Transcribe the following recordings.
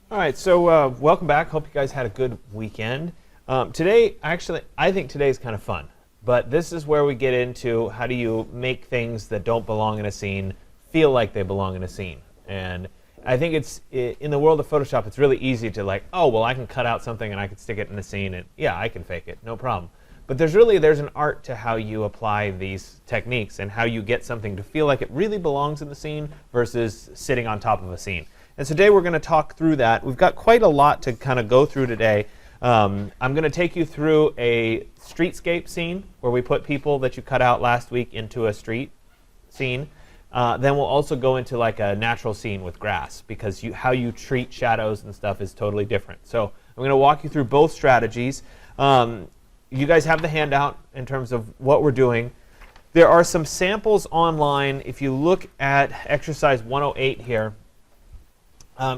All right, so welcome back. Hope you guys had a good weekend. Today, actually, I think today is kind of fun, but this is where we get into how do you make things that don't belong in a scene feel like they belong in a scene. And I think it's, in the world of Photoshop, it's really easy to like, oh, well, I can cut out something and I can stick it in a scene, and yeah, I can fake it, no problem. But there's an art to how you apply these techniques and how you get something to feel like it really belongs in the scene versus sitting on top of a scene. And so today we're going to talk through that. We've got quite a lot to kind of go through today. I'm going to take you through a streetscape scene where we put people that you cut out last week into a street scene. Then we'll also go into like a natural scene with grass, because how you treat shadows and stuff is totally different. So I'm going to walk you through both strategies. You guys have the handout in terms of what we're doing. There are some samples online. If you look at exercise 108 here,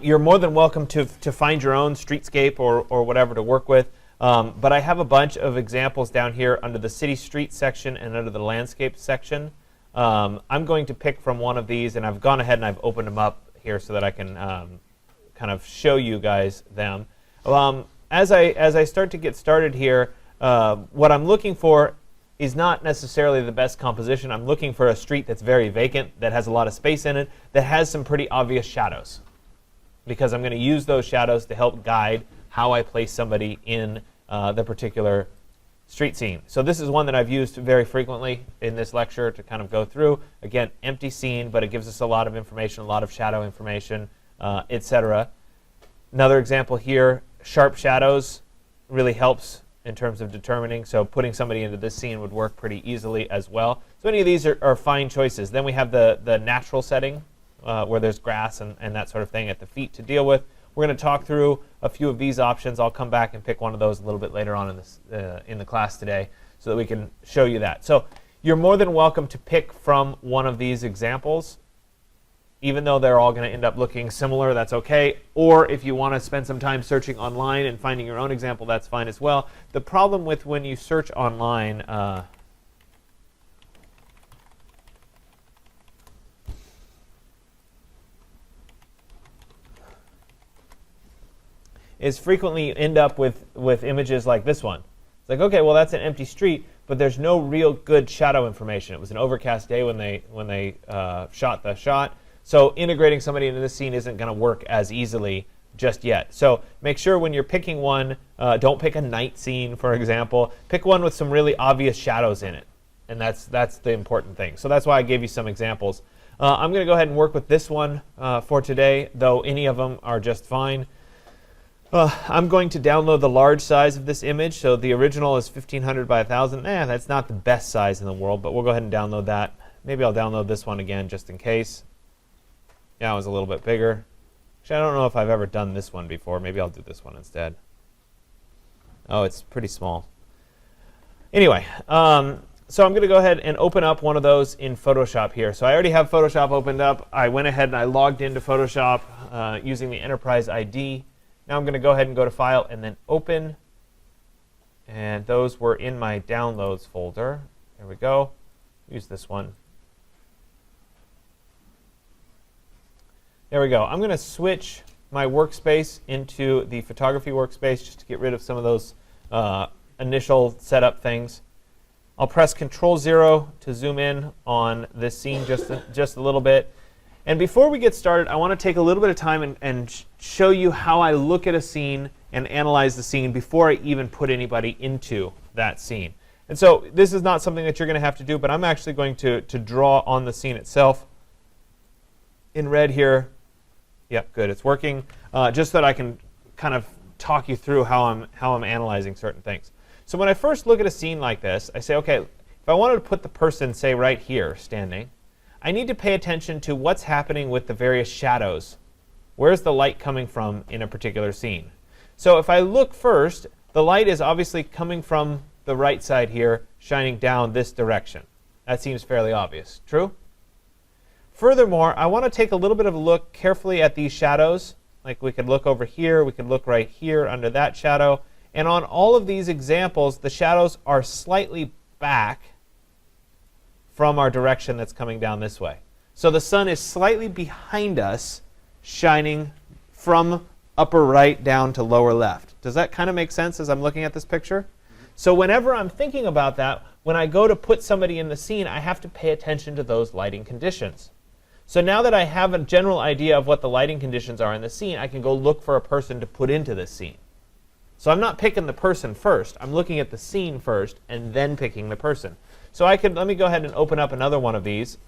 you're more than welcome to find your own streetscape or whatever to work with. But I have a bunch of examples down here under the city street section and under the landscape section. I'm going to pick from one of these, and I've gone ahead and I've opened them up here so that I can kind of show you guys them. As I start to get started here, what I'm looking for is not necessarily the best composition. I'm looking for a street that's very vacant, that has a lot of space in it, that has some pretty obvious shadows, because I'm going to use those shadows to help guide how I place somebody in the particular street scene. So this is one that I've used very frequently in this lecture to kind of go through. Again, empty scene, but it gives us a lot of information, a lot of shadow information, etc. Another example here, sharp shadows really helps in terms of determining. So putting somebody into this scene would work pretty easily as well. So any of these are fine choices. Then we have the natural setting, where there's grass and that sort of thing at the feet to deal with. We're going to talk through a few of these options. I'll come back and pick one of those a little bit later on in the class today so that we can show you that. So you're more than welcome to pick from one of these examples. Even though they're all going to end up looking similar, that's okay. Or if you want to spend some time searching online and finding your own example, that's fine as well. The problem with when you search online, is frequently you end up with images like this one. It's like, okay, well, that's an empty street, but there's no real good shadow information. It was an overcast day when they shot the shot. So integrating somebody into this scene isn't going to work as easily just yet. So make sure when you're picking one, don't pick a night scene, for example. Pick one with some really obvious shadows in it. And that's the important thing. So that's why I gave you some examples. I'm going to go ahead and work with this one for today, though any of them are just fine. I'm going to download the large size of this image. So the original is 1500 by 1000. That's not the best size in the world, but we'll go ahead and download that. Maybe I'll download this one again just in case. Yeah, it was a little bit bigger. Actually, I don't know if I've ever done this one before. Maybe I'll do this one instead. Oh, it's pretty small. Anyway, so I'm going to go ahead and open up one of those in Photoshop here. So I already have Photoshop opened up. I went ahead and I logged into Photoshop using the Enterprise ID. Now I'm going to go ahead and go to File and then Open. And those were in my Downloads folder. There we go. Use this one. There we go. I'm going to switch my workspace into the photography workspace just to get rid of some of those initial setup things. I'll press Control-0 to zoom in on this scene just a little bit. And before we get started, I want to take a little bit of time and show you how I look at a scene and analyze the scene before I even put anybody into that scene. And so this is not something that you're going to have to do, but I'm actually going to draw on the scene itself in red here. Yep, good, it's working. Just so that I can kind of talk you through how I'm analyzing certain things. So when I first look at a scene like this, I say, okay, if I wanted to put the person, say, right here, standing, I need to pay attention to what's happening with the various shadows. Where's the light coming from in a particular scene? So if I look first, the light is obviously coming from the right side here, shining down this direction. That seems fairly obvious. True? Furthermore, I want to take a little bit of a look carefully at these shadows. Like we could look over here, we could look right here under that shadow. And on all of these examples, the shadows are slightly back from our direction that's coming down this way. So the sun is slightly behind us, shining from upper right down to lower left. Does that kind of make sense as I'm looking at this picture? So whenever I'm thinking about that, when I go to put somebody in the scene, I have to pay attention to those lighting conditions. So now that I have a general idea of what the lighting conditions are in the scene, I can go look for a person to put into this scene. So I'm not picking the person first. I'm looking at the scene first and then picking the person. So let me go ahead and open up another one of these.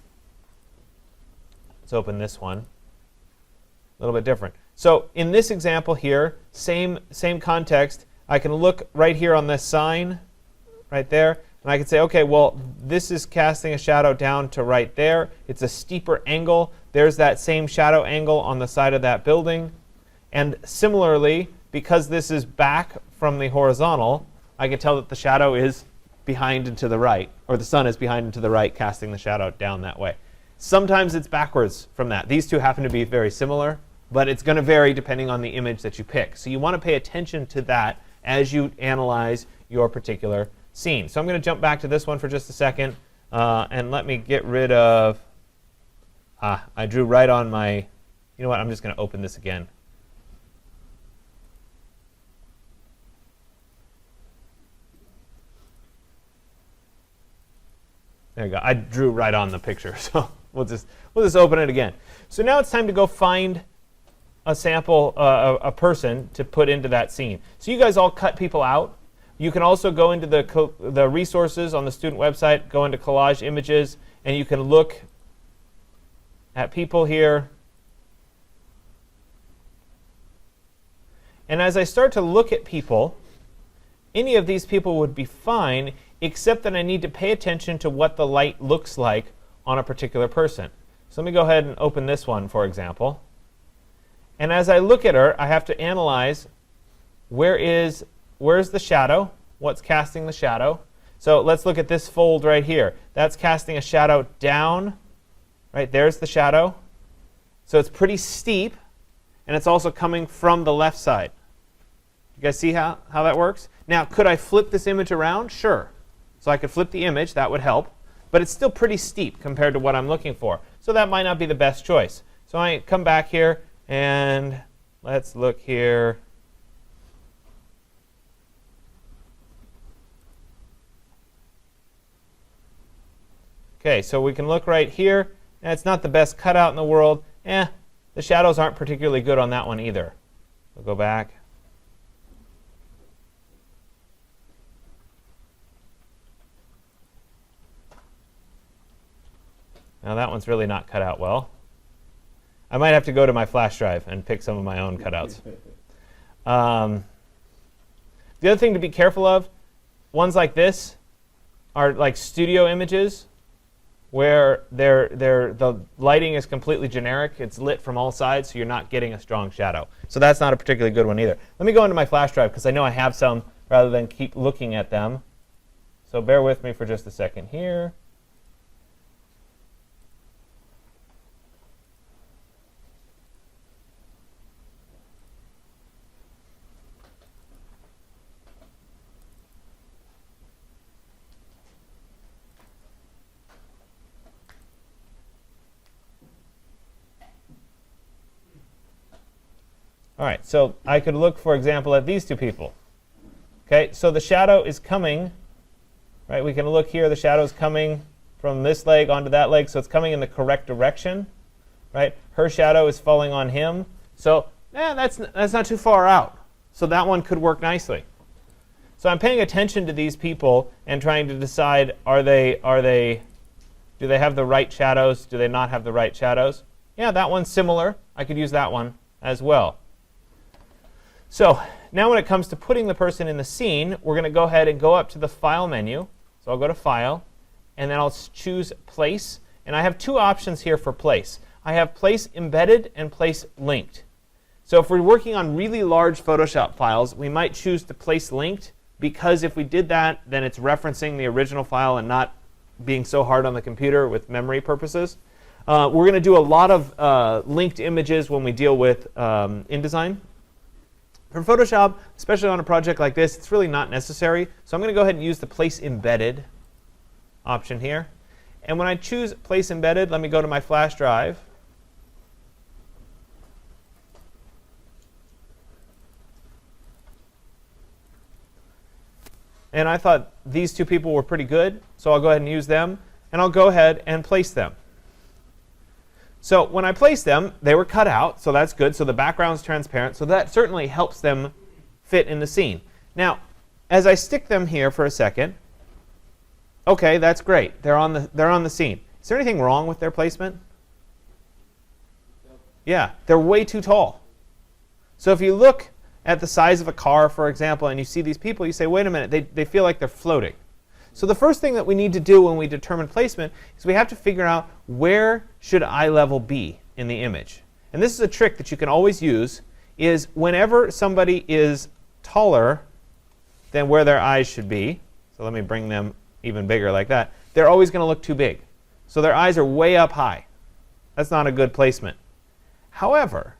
Let's open this one. A little bit different. So in this example here, same context. I can look right here on this sign, right there, and I can say, okay, well, this is casting a shadow down to right there. It's a steeper angle. There's that same shadow angle on the side of that building. And similarly, because this is back from the horizontal, I can tell that the shadow is behind and to the right, or the sun is behind and to the right, casting the shadow down that way. Sometimes it's backwards from that. These two happen to be very similar, but it's going to vary depending on the image that you pick. So you want to pay attention to that as you analyze your particular scene. So I'm going to jump back to this one for just a second, and let me get rid of, I drew right on my, you know what, I'm just going to open this again. There you go. I drew right on the picture, so we'll just open it again. So now it's time to go find a sample, a person to put into that scene. So you guys all cut people out. You can also go into the resources on the student website, go into collage images, and you can look at people here. And as I start to look at people, any of these people would be fine, except that I need to pay attention to what the light looks like on a particular person. So let me go ahead and open this one, for example. And as I look at her, I have to analyze where's the shadow, what's casting the shadow. So let's look at this fold right here. That's casting a shadow down. Right, there's the shadow. So it's pretty steep, and it's also coming from the left side. You guys see how that works? Now, could I flip this image around? Sure. So I could flip the image. That would help. But it's still pretty steep compared to what I'm looking for. So that might not be the best choice. So I come back here, and let's look here. OK, so we can look right here. And it's not the best cutout in the world. The shadows aren't particularly good on that one either. We'll go back. Now that one's really not cut out well. I might have to go to my flash drive and pick some of my own cutouts. The other thing to be careful of, ones like this are like studio images where the lighting is completely generic. It's lit from all sides, so you're not getting a strong shadow. So that's not a particularly good one either. Let me go into my flash drive, because I know I have some, rather than keep looking at them. So bear with me for just a second here. All right, so I could look, for example, at these two people. OK, so the shadow is coming. Right, we can look here. The shadow is coming from this leg onto that leg, so it's coming in the correct direction. Right, her shadow is falling on him. So that's not too far out. So that one could work nicely. So I'm paying attention to these people and trying to decide, do they have the right shadows? Do they not have the right shadows? Yeah, that one's similar. I could use that one as well. So now when it comes to putting the person in the scene, we're going to go ahead and go up to the File menu. So I'll go to File, and then I'll choose Place. And I have two options here for Place. I have Place Embedded and Place Linked. So if we're working on really large Photoshop files, we might choose to Place Linked, because if we did that, then it's referencing the original file and not being so hard on the computer with memory purposes. We're going to do a lot of linked images when we deal with InDesign. For Photoshop, especially on a project like this, it's really not necessary. So I'm going to go ahead and use the Place Embedded option here. And when I choose Place Embedded, let me go to my flash drive. and I thought these two people were pretty good, so I'll go ahead and use them, and I'll go ahead and place them. So when I placed them, they were cut out, so that's good. So the background's transparent, so that certainly helps them fit in the scene. Now, as I stick them here for a second, okay, that's great. They're on the scene. Is there anything wrong with their placement? Yeah, they're way too tall. So if you look at the size of a car, for example, and you see these people, you say, wait a minute, they feel like they're floating. So the first thing that we need to do when we determine placement is we have to figure out where should eye level be in the image. And this is a trick that you can always use, is whenever somebody is taller than where their eyes should be, so let me bring them even bigger like that, they're always going to look too big. So their eyes are way up high. That's not a good placement. However,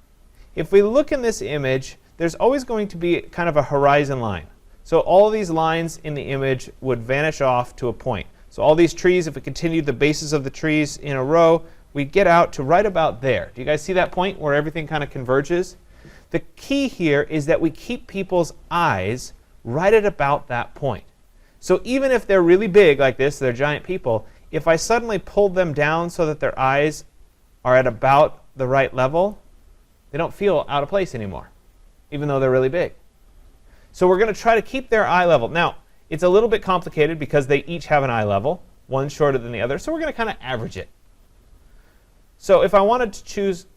if we look in this image, there's always going to be kind of a horizon line. So all these lines in the image would vanish off to a point. So all these trees, if we continue the bases of the trees in a row, we get out to right about there. Do you guys see that point where everything kind of converges? The key here is that we keep people's eyes right at about that point. So even if they're really big like this, they're giant people, if I suddenly pulled them down so that their eyes are at about the right level, they don't feel out of place anymore, even though they're really big. So we're going to try to keep their eye level. Now, it's a little bit complicated because they each have an eye level, one shorter than the other, so we're going to kind of average it. So if I wanted to choose,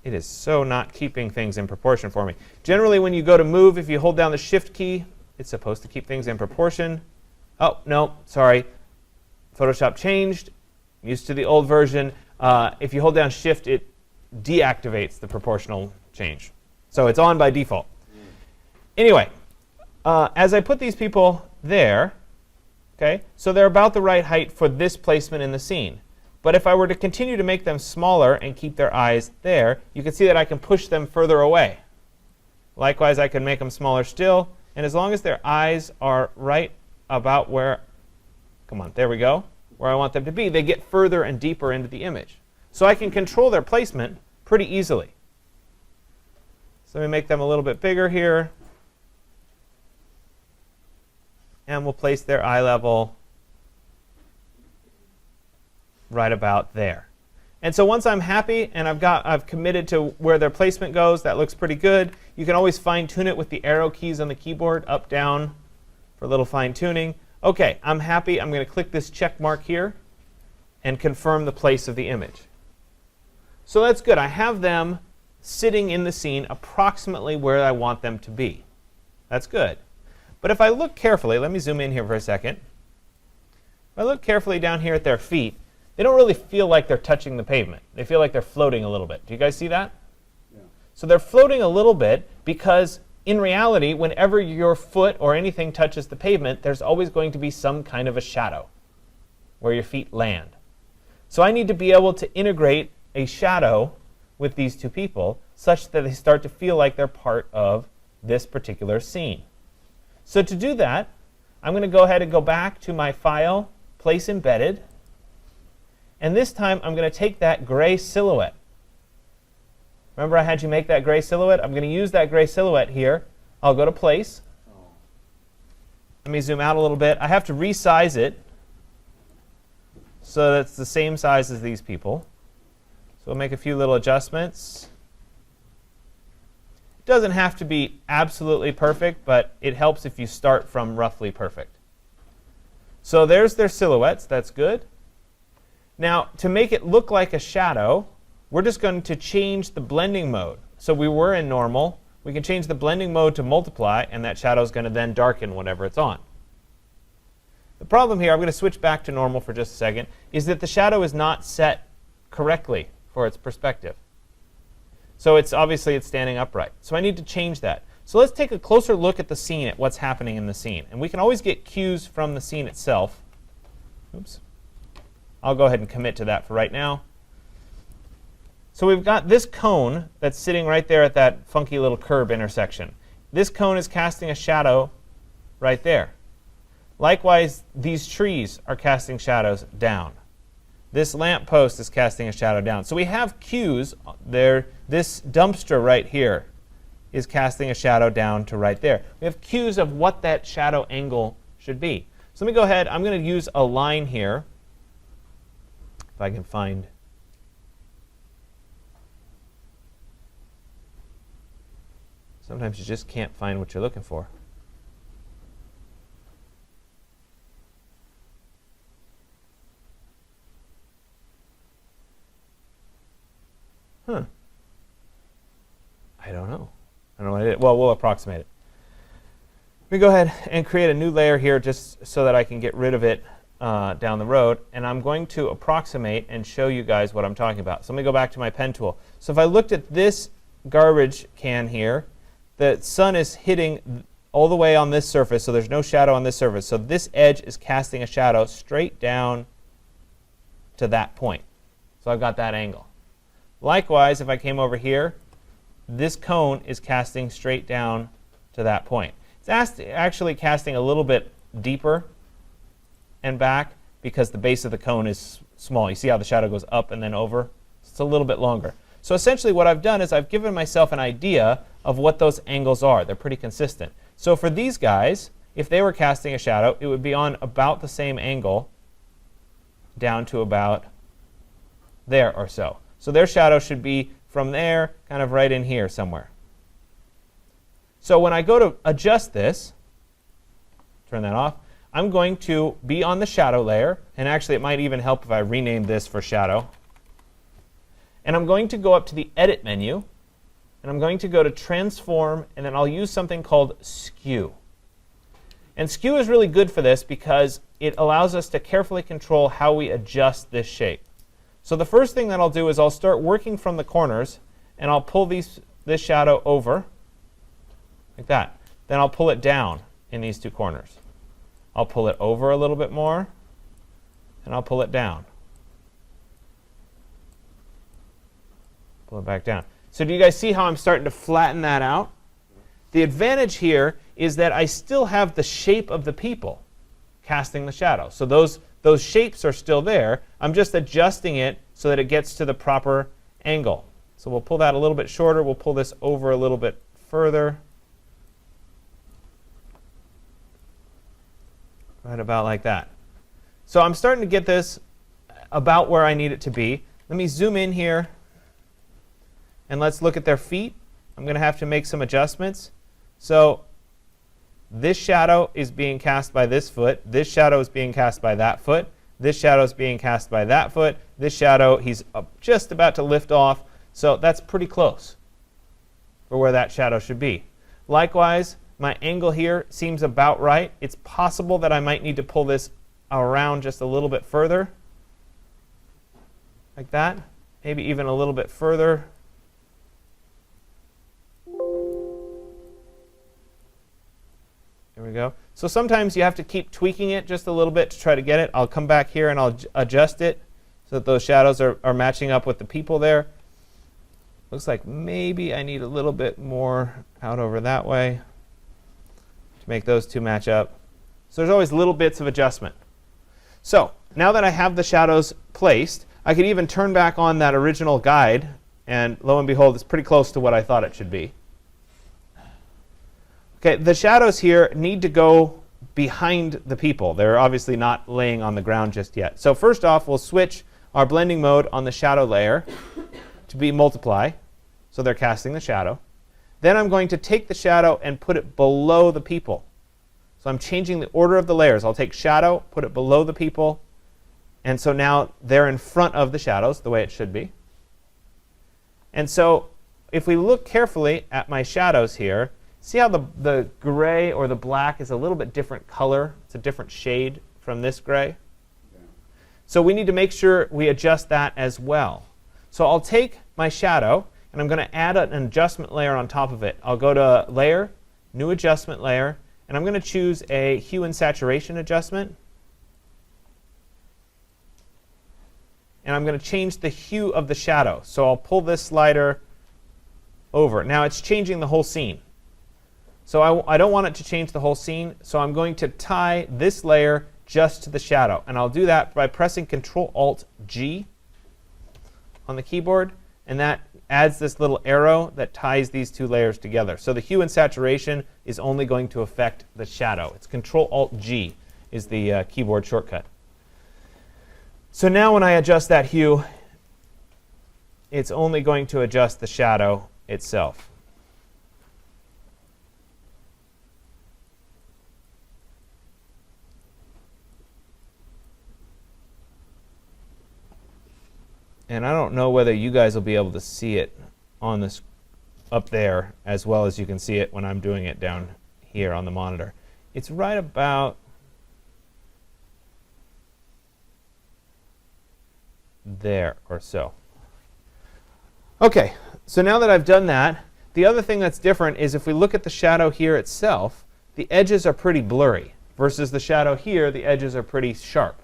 it is so not keeping things in proportion for me. Generally, when you go to move, if you hold down the Shift key, it's supposed to keep things in proportion. Oh, no, sorry. Photoshop changed. I'm used to the old version. If you hold down Shift, it deactivates the proportional change. So it's on by default. Anyway, as I put these people there, okay, so they're about the right height for this placement in the scene. But if I were to continue to make them smaller and keep their eyes there, you can see that I can push them further away. Likewise, I can make them smaller still. And as long as their eyes are right about where, come on, there we go, where I want them to be, they get further and deeper into the image. So I can control their placement pretty easily. So let me make them a little bit bigger here. And we'll place their eye level right about there. And so once I'm happy and I've committed to where their placement goes, that looks pretty good. You can always fine tune it with the arrow keys on the keyboard, up, down, for a little fine tuning. OK, I'm happy. I'm going to click this check mark here and confirm the place of the image. So that's good. I have them sitting in the scene approximately where I want them to be. That's good. But if I look carefully, let me zoom in here for a second. If I look carefully down here at their feet, they don't really feel like they're touching the pavement. They feel like they're floating a little bit. Do you guys see that? Yeah. So they're floating a little bit because in reality, whenever your foot or anything touches the pavement, there's always going to be some kind of a shadow where your feet land. So I need to be able to integrate a shadow with these two people such that they start to feel like they're part of this particular scene. So to do that, I'm going to go ahead and go back to my File, Place Embedded. And this time, I'm going to take that gray silhouette. Remember I had you make that gray silhouette? I'm going to use that gray silhouette here. I'll go to Place. Let me zoom out a little bit. I have to resize it so that it's the same size as these people. So we'll make a few little adjustments. It doesn't have to be absolutely perfect, but it helps if you start from roughly perfect. So there's their silhouettes. That's good. Now, to make it look like a shadow, we're just going to change the blending mode. So we were in normal. We can change the blending mode to multiply, and that shadow is going to then darken whenever it's on. The problem here, I'm going to switch back to normal for just a second, is that the shadow is not set correctly for its perspective. So obviously it's standing upright. So I need to change that. So let's take a closer look at the scene, at what's happening in the scene. And we can always get cues from the scene itself. Oops. I'll go ahead and commit to that for right now. So we've got this cone that's sitting right there at that funky little curb intersection. This cone is casting a shadow right there. Likewise, these trees are casting shadows down. This lamp post is casting a shadow down. So we have cues there. This dumpster right here is casting a shadow down to right there. We have cues of what that shadow angle should be. So let me go ahead. I'm going to use a line here, if I can find. Sometimes you just can't find what you're looking for. Huh. I don't know. I don't know what I did. Well, we'll approximate it. Let me go ahead and create a new layer here just so that I can get rid of it down the road. And I'm going to approximate and show you guys what I'm talking about. So let me go back to my pen tool. So if I looked at this garbage can here, the sun is hitting all the way on this surface, so there's no shadow on this surface. So this edge is casting a shadow straight down to that point. So I've got that angle. Likewise, if I came over here, this cone is casting straight down to that point. It's actually casting a little bit deeper and back because the base of the cone is small. You see how the shadow goes up and then over? It's a little bit longer. So essentially what I've done is I've given myself an idea of what those angles are. They're pretty consistent. So for these guys, if they were casting a shadow, it would be on about the same angle down to about there or so. So their shadow should be from there, kind of right in here somewhere. So when I go to adjust this, turn that off, I'm going to be on the shadow layer. And actually, it might even help if I rename this for shadow. And I'm going to go up to the Edit menu. And I'm going to go to Transform. And then I'll use something called Skew. And Skew is really good for this because it allows us to carefully control how we adjust this shape. So the first thing that I'll do is I'll start working from the corners. And I'll pull this shadow over, like that. Then I'll pull it down in these two corners. I'll pull it over a little bit more. And I'll pull it down. Pull it back down. So do you guys see how I'm starting to flatten that out? The advantage here is that I still have the shape of the people casting the shadow. So those shapes are still there. I'm just adjusting it so that it gets to the proper angle. So we'll pull that a little bit shorter. We'll pull this over a little bit further. Right about like that. So I'm starting to get this about where I need it to be. Let me zoom in here. And let's look at their feet. I'm going to have to make some adjustments. So this shadow is being cast by this foot. This shadow is being cast by that foot. This shadow is being cast by that foot. This shadow, he's just about to lift off. So that's pretty close for where that shadow should be. Likewise, my angle here seems about right. It's possible that I might need to pull this around just a little bit further, like that. Maybe even a little bit further. There we go. So sometimes you have to keep tweaking it just a little bit to try to get it. I'll come back here and I'll adjust it so that those shadows are matching up with the people there. Looks like maybe I need a little bit more out over that way to make those two match up. So there's always little bits of adjustment. So now that I have the shadows placed, I could even turn back on that original guide. And lo and behold, it's pretty close to what I thought it should be. Okay, the shadows here need to go behind the people. They're obviously not laying on the ground just yet. So first off, we'll switch our blending mode on the shadow layer to be multiply. So they're casting the shadow. Then I'm going to take the shadow and put it below the people. So I'm changing the order of the layers. I'll take shadow, put it below the people. And so now they're in front of the shadows, the way it should be. And so if we look carefully at my shadows here, see how the gray or the black is a little bit different color? It's a different shade from this gray. Yeah. So we need to make sure we adjust that as well. So I'll take my shadow, and I'm going to add an adjustment layer on top of it. I'll go to Layer, New Adjustment Layer, and I'm going to choose a Hue and Saturation adjustment. And I'm going to change the hue of the shadow. So I'll pull this slider over. Now it's changing the whole scene. So I don't want it to change the whole scene, so I'm going to tie this layer just to the shadow. And I'll do that by pressing Control-Alt-G on the keyboard, and that adds this little arrow that ties these two layers together. So the hue and saturation is only going to affect the shadow. It's Control-Alt-G is the keyboard shortcut. So now when I adjust that hue, it's only going to adjust the shadow itself. And I don't know whether you guys will be able to see it on this up there as well as you can see it when I'm doing it down here on the monitor. It's right about there or so. Okay, so now that I've done that, the other thing that's different is if we look at the shadow here itself, the edges are pretty blurry versus the shadow here, the edges are pretty sharp.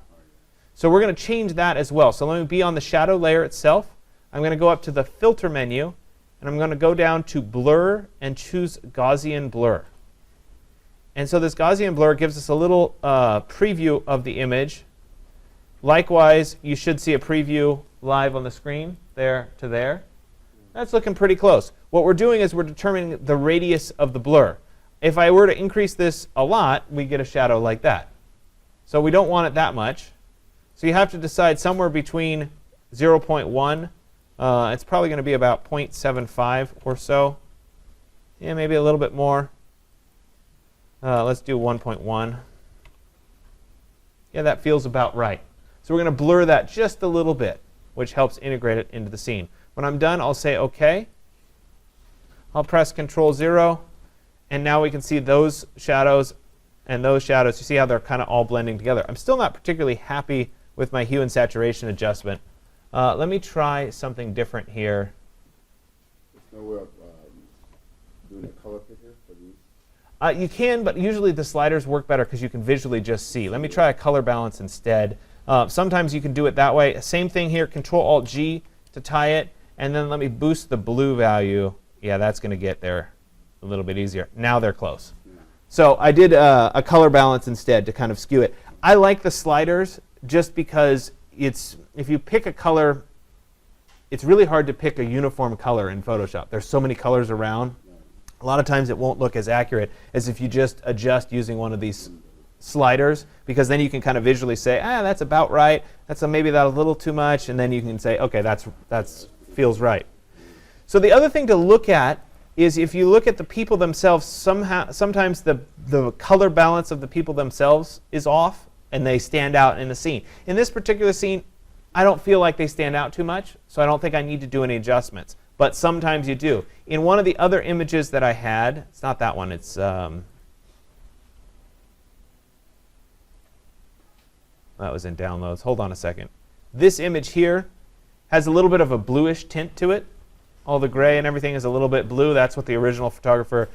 So we're going to change that as well. So let me be on the shadow layer itself. I'm going to go up to the filter menu, and I'm going to go down to blur and choose Gaussian Blur. And so this Gaussian Blur gives us a little preview of the image. Likewise, you should see a preview live on the screen there to there. That's looking pretty close. What we're doing is we're determining the radius of the blur. If I were to increase this a lot, we get a shadow like that. So we don't want it that much. So you have to decide somewhere between 0.1. It's probably going to be about 0.75 or so. Yeah, maybe a little bit more. Let's do 1.1. Yeah, that feels about right. So we're going to blur that just a little bit, which helps integrate it into the scene. When I'm done, I'll say OK. I'll press Control-0. And now we can see those shadows and those shadows. You see how they're kind of all blending together. I'm still not particularly happy with my hue and saturation adjustment. Let me try something different here. There's no way of doing a color picker for these? You can, but usually the sliders work better because you can visually just see. Let me try a color balance instead. Sometimes you can do it that way. Same thing here, Control-Alt-G to tie it. And then let me boost the blue value. Yeah, that's going to get there a little bit easier. Now they're close. So I did a color balance instead to kind of skew it. I like the sliders just because if you pick a color, it's really hard to pick a uniform color in Photoshop. There's so many colors around. A lot of times it won't look as accurate as if you just adjust using one of these sliders, because then you can kind of visually say, that's about right. Maybe that a little too much, and then you can say, okay, that's feels right. So the other thing to look at is if you look at the people themselves, sometimes the color balance of the people themselves is off, and they stand out in the scene. In this particular scene, I don't feel like they stand out too much, so I don't think I need to do any adjustments. But sometimes you do. In one of the other images that I had, it's not that one, it's that was in downloads. Hold on a second. This image here has a little bit of a bluish tint to it. All the gray and everything is a little bit blue. That's what the original photographer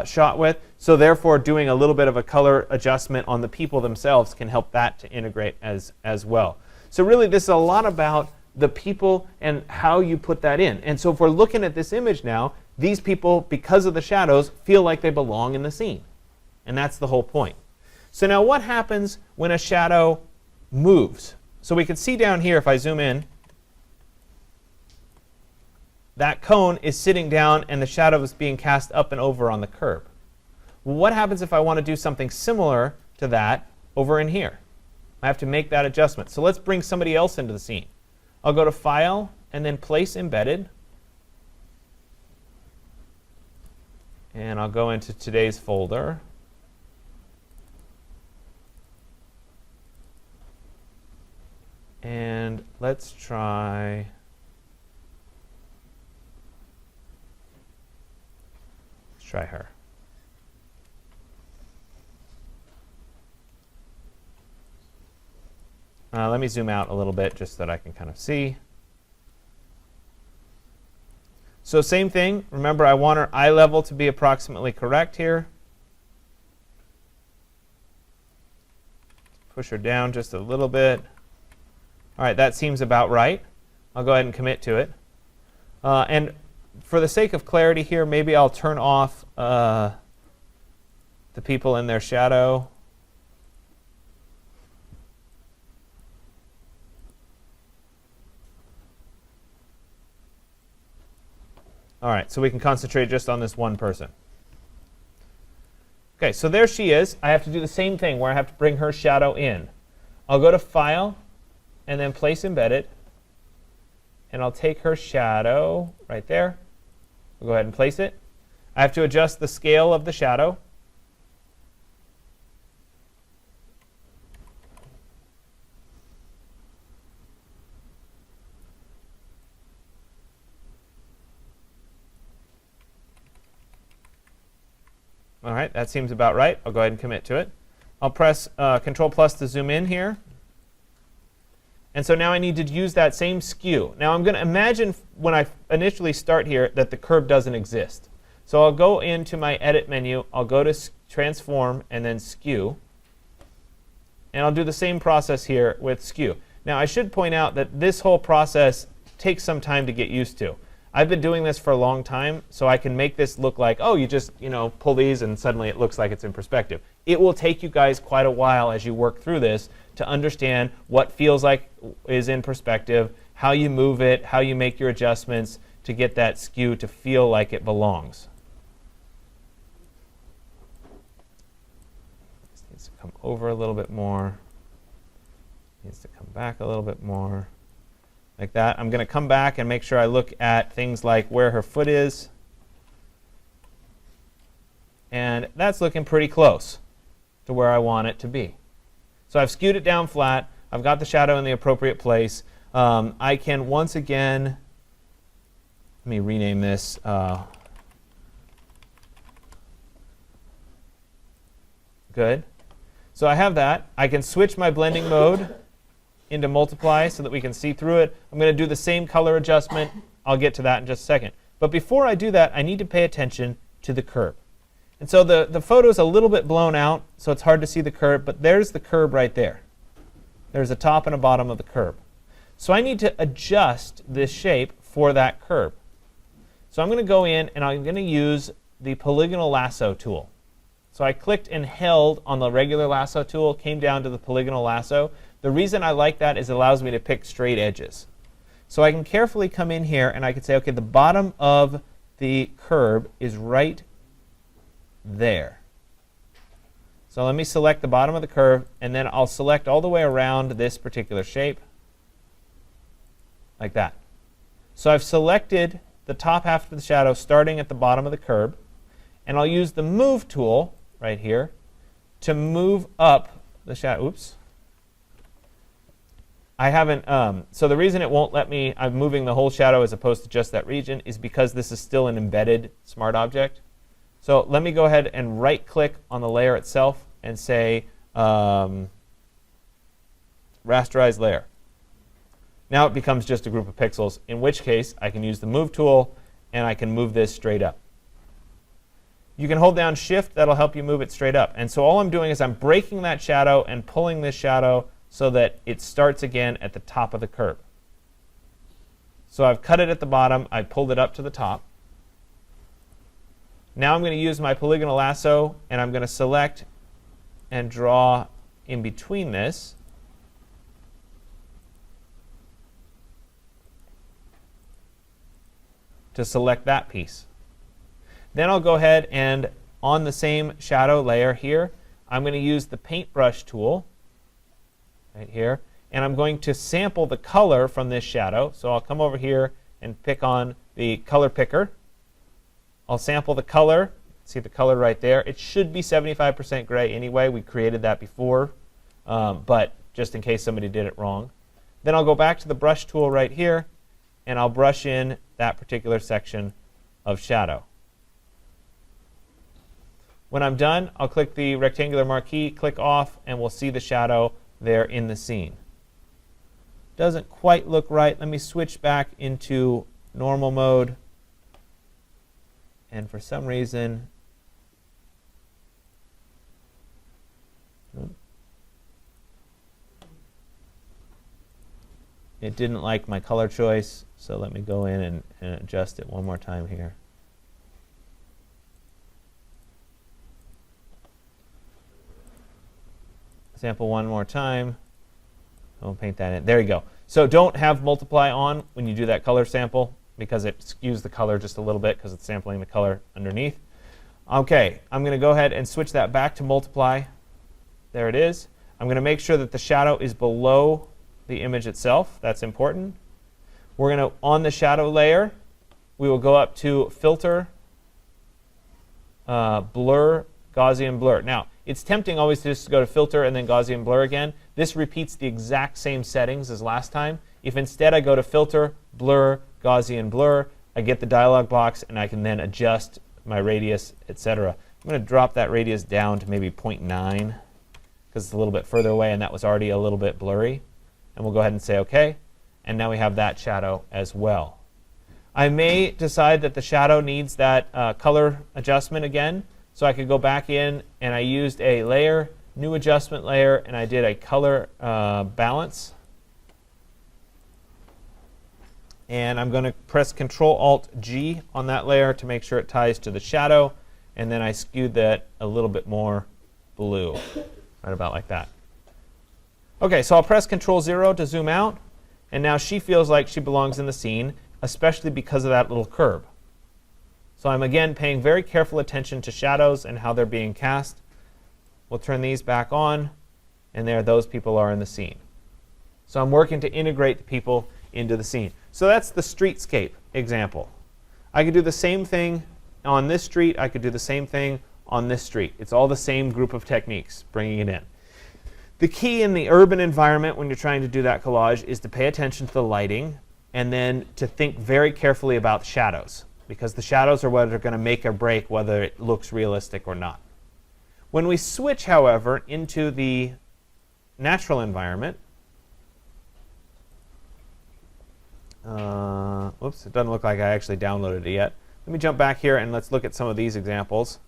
shot with. So therefore, doing a little bit of a color adjustment on the people themselves can help that to integrate as well. So really, this is a lot about the people and how you put that in. And so if we're looking at this image now, these people, because of the shadows, feel like they belong in the scene. And that's the whole point. So now what happens when a shadow moves? So we can see down here, if I zoom in, that cone is sitting down and the shadow is being cast up and over on the curb. Well, what happens if I want to do something similar to that over in here? I have to make that adjustment. So let's bring somebody else into the scene. I'll go to File and then Place Embedded. And I'll go into today's folder. And let's try her. Let me zoom out a little bit just so that I can kind of see. So same thing. Remember, I want her eye level to be approximately correct here. Push her down just a little bit. All right, that seems about right. I'll go ahead and commit to it. And for the sake of clarity here, maybe I'll turn off the people in their shadow. All right, so we can concentrate just on this one person. Okay, so there she is. I have to do the same thing where I have to bring her shadow in. I'll go to File, and then Place Embedded. And I'll take her shadow right there. I'll go ahead and place it. I have to adjust the scale of the shadow. All right, that seems about right. I'll go ahead and commit to it. I'll press Control plus to zoom in here. And so now I need to use that same skew. Now I'm going to imagine when I initially start here that the curve doesn't exist. So I'll go into my Edit menu. I'll go to Transform and then Skew. And I'll do the same process here with Skew. Now I should point out that this whole process takes some time to get used to. I've been doing this for a long time, so I can make this look like, oh, you just pull these and suddenly it looks like it's in perspective. It will take you guys quite a while as you work through this to understand what feels like is in perspective, how you move it, how you make your adjustments to get that skew to feel like it belongs. This needs to come over a little bit more. Needs to come back a little bit more. Like that. I'm going to come back and make sure I look at things like where her foot is. And that's looking pretty close to where I want it to be. So I've skewed it down flat. I've got the shadow in the appropriate place. I can once again, let me rename this. Good. So I have that. I can switch my blending mode into multiply so that we can see through it. I'm going to do the same color adjustment. I'll get to that in just a second. But before I do that, I need to pay attention to the curve. And so the photo is a little bit blown out, so it's hard to see the curve, but there's the curve right there. There's a top and a bottom of the curve. So I need to adjust this shape for that curve. So I'm going to go in and I'm going to use the polygonal lasso tool. So I clicked and held on the regular lasso tool, came down to the polygonal lasso. The reason I like that is it allows me to pick straight edges. So I can carefully come in here and I can say, okay, the bottom of the curve is right there. So let me select the bottom of the curve, and then I'll select all the way around this particular shape, like that. So I've selected the top half of the shadow starting at the bottom of the curve, and I'll use the Move tool right here to move up the shadow. Oops. I haven't, so the reason it won't let me, I'm moving the whole shadow as opposed to just that region, is because this is still an embedded smart object. So let me go ahead and right click on the layer itself and say rasterize layer. Now it becomes just a group of pixels, in which case I can use the Move tool and I can move this straight up. You can hold down Shift, that'll help you move it straight up. And so all I'm doing is I'm breaking that shadow and pulling this shadow so that it starts again at the top of the curve. So I've cut it at the bottom, I pulled it up to the top. Now I'm going to use my polygonal lasso and I'm going to select and draw in between this. To select that piece. Then I'll go ahead and on the same shadow layer here, I'm going to use the paintbrush tool right here, and I'm going to sample the color from this shadow. So I'll come over here and pick on the color picker. I'll sample the color. See the color right there. It should be 75% gray anyway. We created that before, but just in case somebody did it wrong. Then I'll go back to the brush tool right here, and I'll brush in that particular section of shadow. When I'm done, I'll click the rectangular marquee, click off, and we'll see the shadow there in the scene. Doesn't quite look right. Let me switch back into normal mode. And for some reason, it didn't like my color choice. So let me go in and adjust it one more time here. Sample one more time. I'll paint that in. There you go. So don't have multiply on when you do that color sample. because it skews the color just a little bit because it's sampling the color underneath. Okay, I'm going to go ahead and switch that back to multiply. There it is. I'm going to make sure that the shadow is below the image itself. That's important. We're going to, on the shadow layer, we will go up to Filter, Blur, Gaussian Blur. Now, it's tempting always to just go to Filter and then Gaussian Blur again. This repeats the exact same settings as last time. If instead I go to Filter, Blur, Gaussian Blur, I get the dialog box, and I can then adjust my radius, etc. I'm going to drop that radius down to maybe 0.9 because it's a little bit further away, and that was already a little bit blurry. And we'll go ahead and say OK. And now we have that shadow as well. I may decide that the shadow needs that color adjustment again. So I could go back in, and I used a layer, new adjustment layer, and I did a color balance. And I'm going to press Control-Alt-G on that layer to make sure it ties to the shadow. And then I skewed that a little bit more blue, right about like that. OK, so I'll press Control-0 to zoom out. And now she feels like she belongs in the scene, especially because of that little curve. So I'm, again, paying very careful attention to shadows and how they're being cast. We'll turn these back on, and there those people are in the scene. So I'm working to integrate the people into the scene. So that's the streetscape example. I could do the same thing on this street. I could do the same thing on this street. It's all the same group of techniques, bringing it in. The key in the urban environment when you're trying to do that collage is to pay attention to the lighting and then to think very carefully about shadows, because the shadows are what are going to make or break whether it looks realistic or not. When we switch, however, into the natural environment, whoops, it doesn't look like I actually downloaded it yet. Let me jump back here and let's look at some of these examples.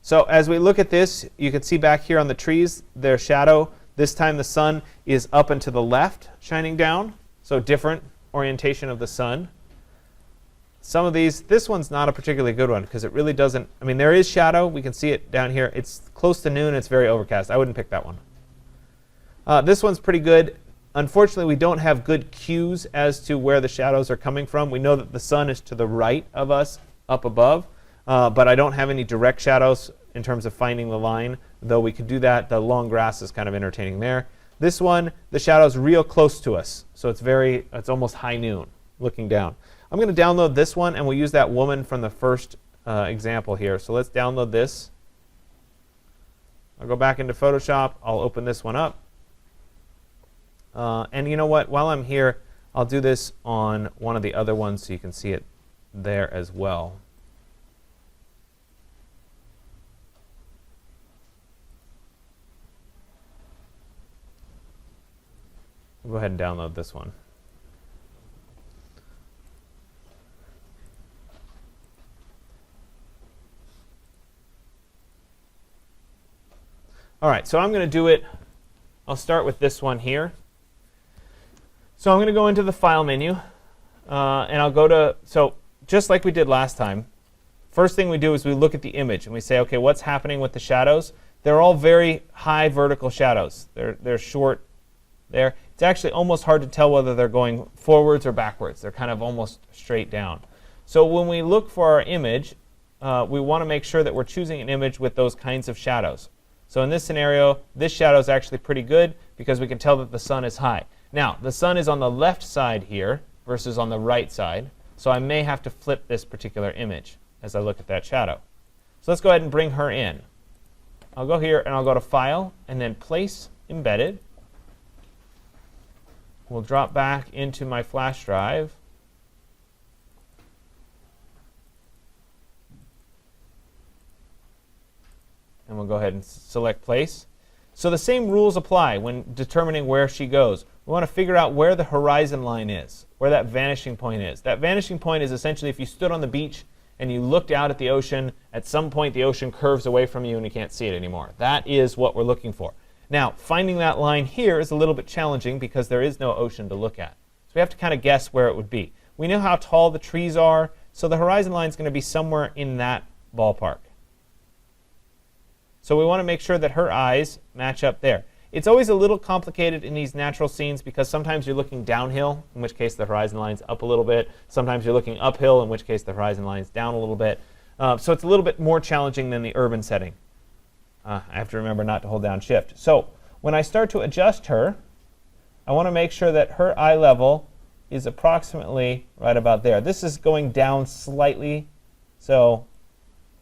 So as we look at this, you can see back here on the trees, their shadow. This time the sun is up and to the left, shining down. So different orientation of the sun. Some of these, this one's not a particularly good one because it really doesn't, I mean, there is shadow. We can see it down here. It's close to noon. It's very overcast. I wouldn't pick that one. This one's pretty good. Unfortunately, we don't have good cues as to where the shadows are coming from. We know that the sun is to the right of us, up above, but I don't have any direct shadows in terms of finding the line, though we could do that. The long grass is kind of entertaining there. This one, the shadow's real close to us, so it's almost high noon, looking down. I'm going to download this one, and we'll use that woman from the first example here. So let's download this. I'll go back into Photoshop. I'll open this one up. And you know what? While I'm here, I'll do this on one of the other ones so you can see it there as well. Go ahead and download this one. All right, so I'm going to do it. I'll start with this one here. So I'm going to go into the File menu, and I'll go to, so just like we did last time, first thing we do is we look at the image, and we say, OK, what's happening with the shadows? They're all very high vertical shadows. They're short there. It's actually almost hard to tell whether they're going forwards or backwards. They're kind of almost straight down. So when we look for our image, we want to make sure that we're choosing an image with those kinds of shadows. So in this scenario, this shadow is actually pretty good because we can tell that the sun is high. Now, the sun is on the left side here versus on the right side. So I may have to flip this particular image as I look at that shadow. So let's go ahead and bring her in. I'll go here and I'll go to File and then Place Embedded. We'll drop back into my flash drive. And we'll go ahead and select Place. So the same rules apply when determining where she goes. We want to figure out where the horizon line is, where that vanishing point is. That vanishing point is essentially if you stood on the beach and you looked out at the ocean, at some point the ocean curves away from you and you can't see it anymore. That is what we're looking for. Now, finding that line here is a little bit challenging because there is no ocean to look at. So we have to kind of guess where it would be. We know how tall the trees are, so the horizon line is going to be somewhere in that ballpark. So we want to make sure that her eyes match up there. It's always a little complicated in these natural scenes because sometimes you're looking downhill, in which case the horizon line's up a little bit. Sometimes you're looking uphill, in which case the horizon line's down a little bit. So it's a little bit more challenging than the urban setting. I have to remember not to hold down Shift. So when I start to adjust her, I want to make sure that her eye level is approximately right about there. This is going down slightly, so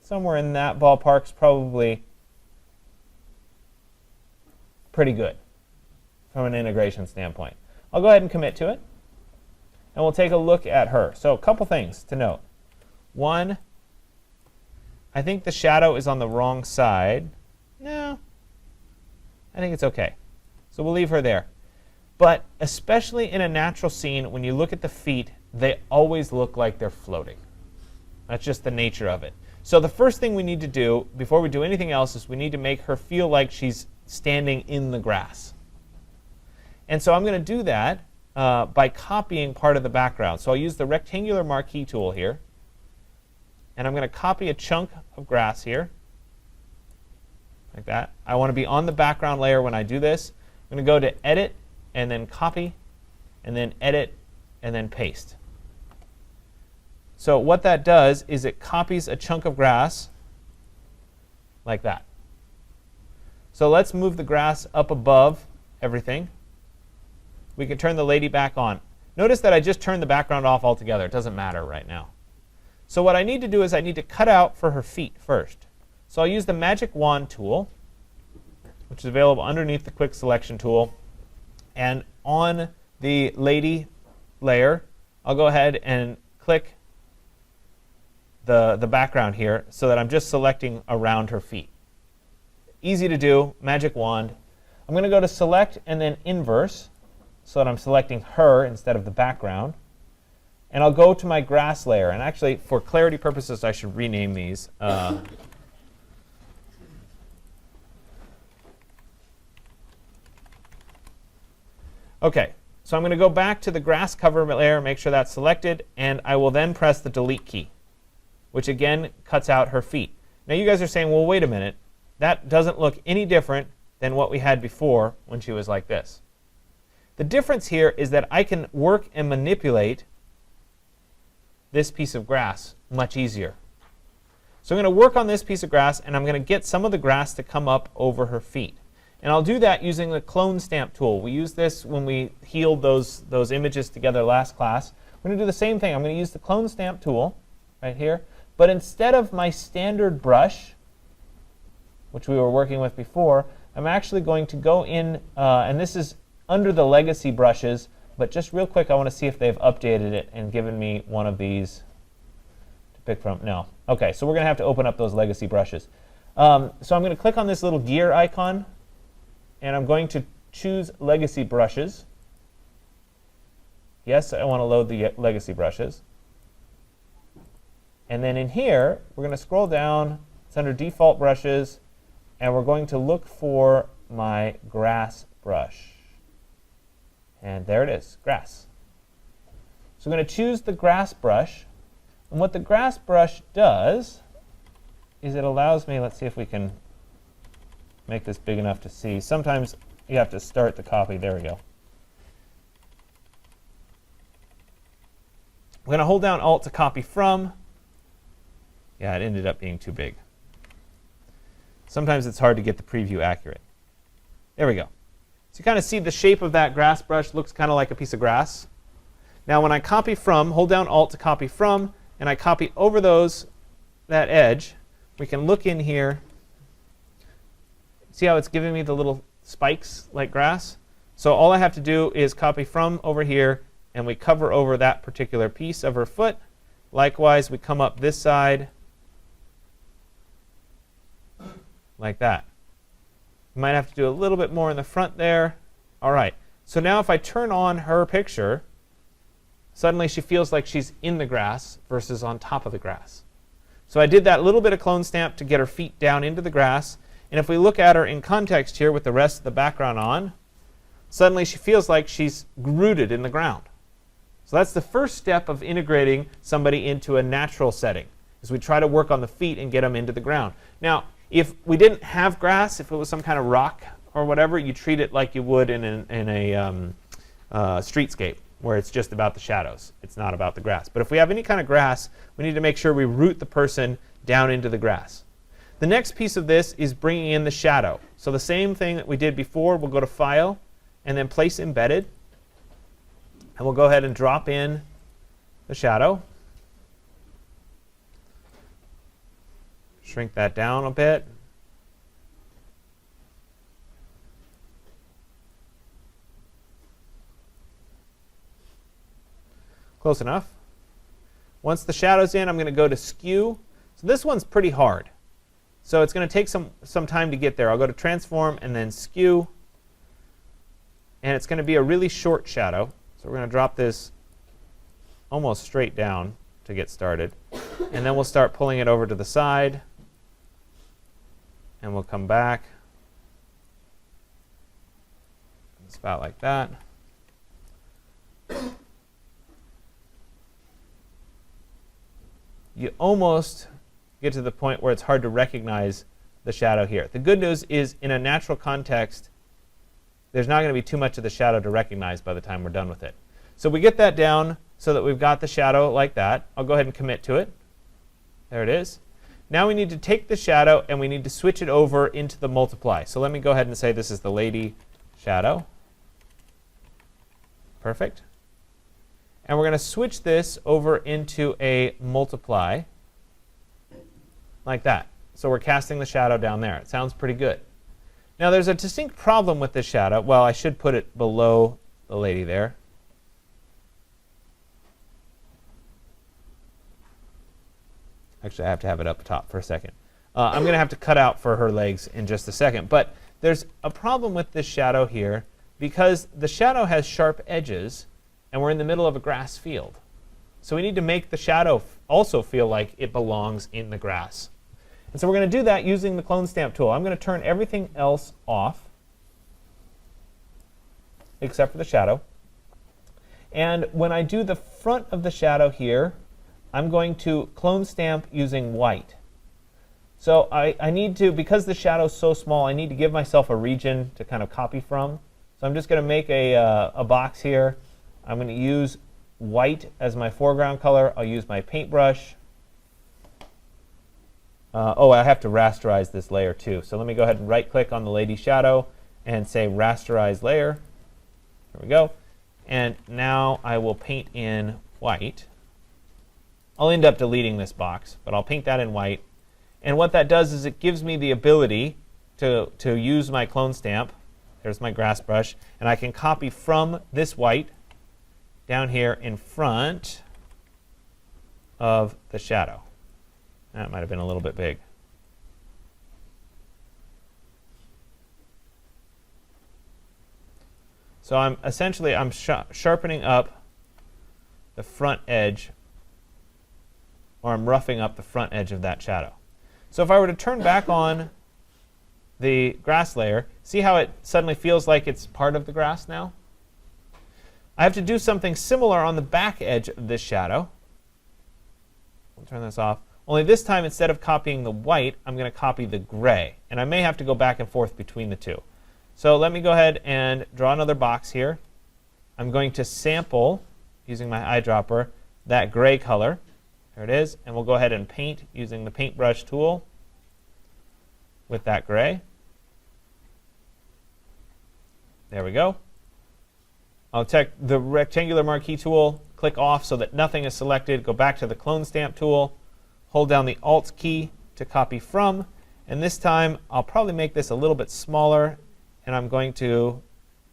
somewhere in that ballpark is probably pretty good from an integration standpoint. I'll go ahead and commit to it, and we'll take a look at her. So a couple things to note. One, I think the shadow is on the wrong side. No, I think it's OK. So we'll leave her there. But especially in a natural scene, when you look at the feet, they always look like they're floating. That's just the nature of it. So the first thing we need to do before we do anything else is we need to make her feel like she's standing in the grass. And so I'm going to do that by copying part of the background. So I'll use the rectangular marquee tool here. And I'm going to copy a chunk of grass here, like that. I want to be on the background layer when I do this. I'm going to go to Edit, and then Copy, and then Edit, and then Paste. So what that does is it copies a chunk of grass like that. So let's move the grass up above everything. We can turn the lady back on. Notice that I just turned the background off altogether. It doesn't matter right now. So what I need to do is I need to cut out for her feet first. So I'll use the Magic Wand tool, which is available underneath the Quick Selection tool. And on the lady layer, I'll go ahead and click the background here so that I'm just selecting around her feet. Easy to do, Magic Wand. I'm going to go to Select and then Inverse so that I'm selecting her instead of the background. And I'll go to my grass layer. And actually, for clarity purposes, I should rename these. OK, so I'm going to go back to the grass cover layer, make sure that's selected, and I will then press the Delete key, which again cuts out her feet. Now you guys are saying, well, wait a minute. That doesn't look any different than what we had before when she was like this. The difference here is that I can work and manipulate this piece of grass much easier. So I'm going to work on this piece of grass, and I'm going to get some of the grass to come up over her feet. And I'll do that using the Clone Stamp tool. We used this when we healed those images together last class. We're going to do the same thing. I'm going to use the Clone Stamp tool right here. But instead of my standard brush, which we were working with before, I'm actually going to go in, and this is under the legacy brushes, but just real quick, I want to see if they've updated it and given me one of these to pick from. No. OK, so we're going to have to open up those legacy brushes. So I'm going to click on this little gear icon, and I'm going to choose Legacy Brushes. Yes, I want to load the legacy brushes. And then in here, we're going to scroll down. It's under Default Brushes, and we're going to look for my grass brush. And there it is, grass. So I'm going to choose the grass brush. And what the grass brush does is it allows me, let's see if we can make this big enough to see. Sometimes you have to start the copy. There we go. We're going to hold down Alt to copy from. Yeah, it ended up being too big. Sometimes it's hard to get the preview accurate. There we go. So you kind of see the shape of that grass brush looks kind of like a piece of grass. Now when I copy from, hold down Alt to copy from, and I copy over that edge, we can look in here. See how it's giving me the little spikes like grass? So all I have to do is copy from over here, and we cover over that particular piece of her foot. Likewise, we come up this side like that. You might have to do a little bit more in the front there. All right. So now if I turn on her picture, suddenly she feels like she's in the grass versus on top of the grass. So I did that little bit of clone stamp to get her feet down into the grass. And if we look at her in context here with the rest of the background on, suddenly she feels like she's rooted in the ground. So that's the first step of integrating somebody into a natural setting, is we try to work on the feet and get them into the ground. Now, if we didn't have grass, if it was some kind of rock or whatever, you treat it like you would in a streetscape, where it's just about the shadows. It's not about the grass. But if we have any kind of grass, we need to make sure we root the person down into the grass. The next piece of this is bringing in the shadow. So the same thing that we did before, we'll go to File, and then Place Embedded. And we'll go ahead and drop in the shadow. Shrink that down a bit. Close enough. Once the shadow's in, I'm going to go to Skew. So this one's pretty hard. So it's going to take some time to get there. I'll go to Transform and then Skew. And it's going to be a really short shadow. So we're going to drop this almost straight down to get started. And then we'll start pulling it over to the side. And we'll come back. It's about like that. You almost get to the point where it's hard to recognize the shadow here. The good news is, in a natural context, there's not going to be too much of the shadow to recognize by the time we're done with it. So we get that down so that we've got the shadow like that. I'll go ahead and commit to it. There it is. Now we need to take the shadow and we need to switch it over into the multiply. So let me go ahead and say this is the lady shadow. Perfect. And we're going to switch this over into a multiply like that. So we're casting the shadow down there. It sounds pretty good. Now there's a distinct problem with this shadow. Well, I should put it below the lady there. Actually, I have to have it up top for a second. I'm going to have to cut out for her legs in just a second. But there's a problem with this shadow here because the shadow has sharp edges and we're in the middle of a grass field. So we need to make the shadow also feel like it belongs in the grass. And so we're going to do that using the clone stamp tool. I'm going to turn everything else off except for the shadow. And when I do the front of the shadow here, I'm going to clone stamp using white. So I need to, because the shadow is so small, I need to give myself a region to kind of copy from. So I'm just going to make a box here. I'm going to use white as my foreground color. I'll use my paintbrush. Oh, I have to rasterize this layer too. So let me go ahead and right-click on the lady shadow and say rasterize layer. There we go. And now I will paint in white. I'll end up deleting this box, but I'll paint that in white. And what that does is it gives me the ability to use my clone stamp. There's my grass brush. And I can copy from this white down here in front of the shadow. That might have been a little bit big. So I'm essentially sharpening up the front edge, or I'm roughing up the front edge of that shadow. So if I were to turn back on the grass layer, see how it suddenly feels like it's part of the grass now? I have to do something similar on the back edge of this shadow. We'll turn this off. Only this time, instead of copying the white, I'm going to copy the gray. And I may have to go back and forth between the two. So let me go ahead and draw another box here. I'm going to sample, using my eyedropper, that gray color. There it is. And we'll go ahead and paint using the paintbrush tool with that gray. There we go. I'll take the rectangular marquee tool, click off so that nothing is selected, go back to the clone stamp tool, hold down the Alt key to copy from, and this time I'll probably make this a little bit smaller, and I'm going to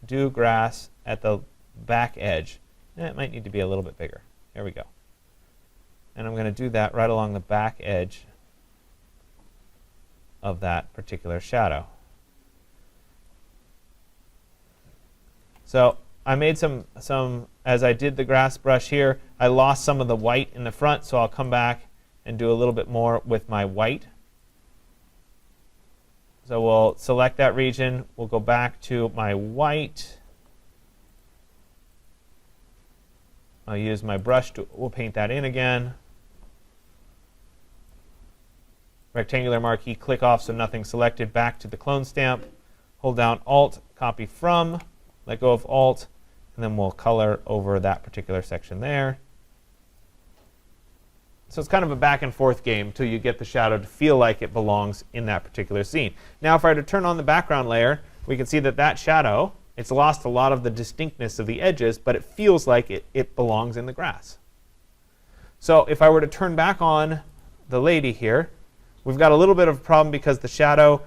do grass at the back edge. And it might need to be a little bit bigger. There we go. And I'm going to do that right along the back edge of that particular shadow. So I made some, as I did the grass brush here, I lost some of the white in the front, so I'll come back and do a little bit more with my white. So we'll select that region. We'll go back to my white. I'll use my brush to, we'll paint that in again. Rectangular marquee, click off so nothing's selected, back to the clone stamp. hold down Alt, copy from, let go of Alt, and then we'll color over that particular section there. So it's kind of a back and forth game till you get the shadow to feel like it belongs in that particular scene. Now if I were to turn on the background layer, we can see that that shadow, it's lost a lot of the distinctness of the edges, but it feels like it belongs in the grass. So if I were to turn back on the lady here, we've got a little bit of a problem because the shadow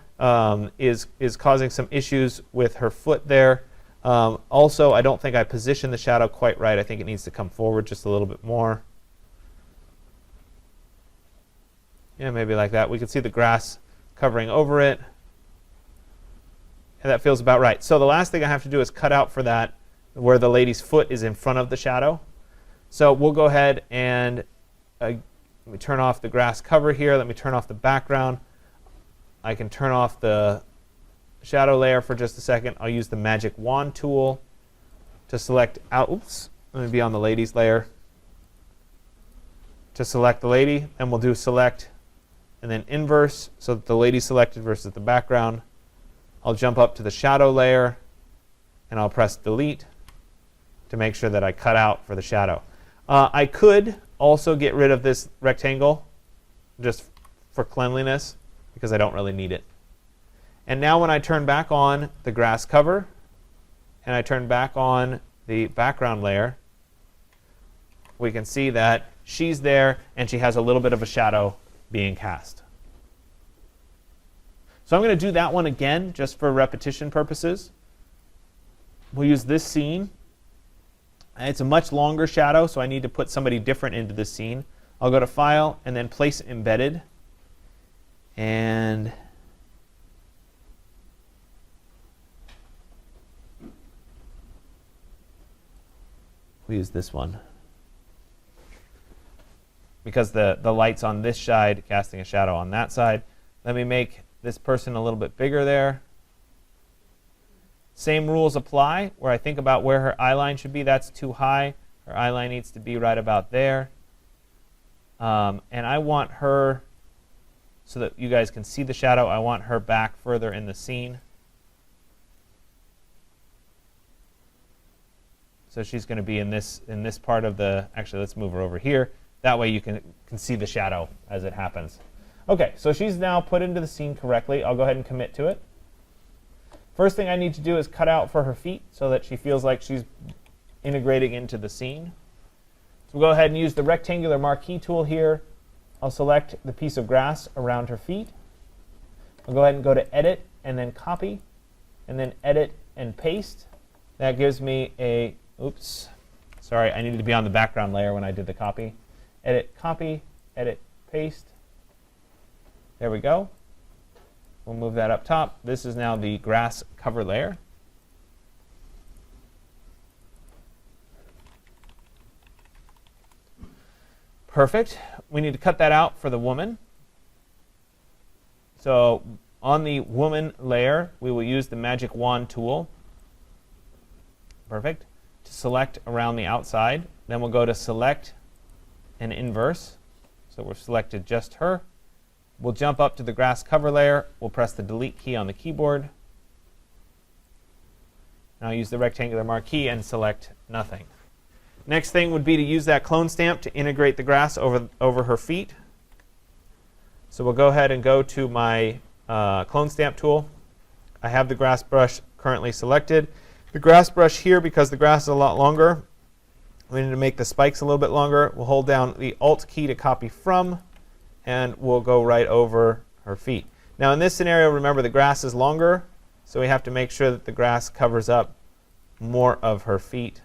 is causing some issues with her foot there. Also, I don't think I positioned the shadow quite right. I think it needs to come forward just a little bit more. Yeah, maybe like that. We can see the grass covering over it. And that feels about right. So the last thing I have to do is cut out for that where the lady's foot is in front of the shadow. So we'll go ahead and let me turn off the grass cover here. Let me turn off the background. I can turn off the shadow layer for just a second. I'll use the magic wand tool to select out. Oops, let me be on the lady's layer. To select the lady, and we'll do select and then inverse so that the lady's selected versus the background. I'll jump up to the shadow layer and I'll press delete to make sure that I cut out for the shadow. I could also get rid of this rectangle just for cleanliness because I don't really need it. And now when I turn back on the grass cover and I turn back on the background layer, we can see that she's there and she has a little bit of a shadow being cast. So I'm going to do that one again just for repetition purposes. We'll use this scene. It's a much longer shadow, so I need to put somebody different into this scene. I'll go to File and then Place Embedded. And we'll use this one. Because the light's on this side, casting a shadow on that side. Let me make this person a little bit bigger there. Same rules apply, where I think about where her eye line should be. That's too high. Her eye line needs to be right about there. And I want her, so that you guys can see the shadow, I want her back further in the scene. So she's going to be in this part of the, actually let's move her over here. That way you can see the shadow as it happens. Okay, so she's now put into the scene correctly. I'll go ahead and commit to it. First thing I need to do is cut out for her feet so that she feels like she's integrating into the scene. So we'll go ahead and use the rectangular marquee tool here. I'll select the piece of grass around her feet. I'll go ahead and go to Edit and then Copy, and then Edit and Paste. That gives me a, oops, sorry, I needed to be on the background layer when I did the copy. Edit, Copy, Edit, Paste. There we go. We'll move that up top. This is now the grass cover layer. Perfect. We need to cut that out for the woman. So on the woman layer, we will use the magic wand tool. Perfect. To select around the outside. Then we'll go to Select and Inverse. So we've selected just her. We'll jump up to the grass cover layer. We'll press the Delete key on the keyboard. And I'll use the rectangular marquee and select nothing. Next thing would be to use that clone stamp to integrate the grass over her feet. So we'll go ahead and go to my clone stamp tool. I have the grass brush currently selected. The grass brush here, because the grass is a lot longer, we need to make the spikes a little bit longer. We'll hold down the Alt key to copy from, and we'll go right over her feet. Now in this scenario, remember the grass is longer, so we have to make sure that the grass covers up more of her feet,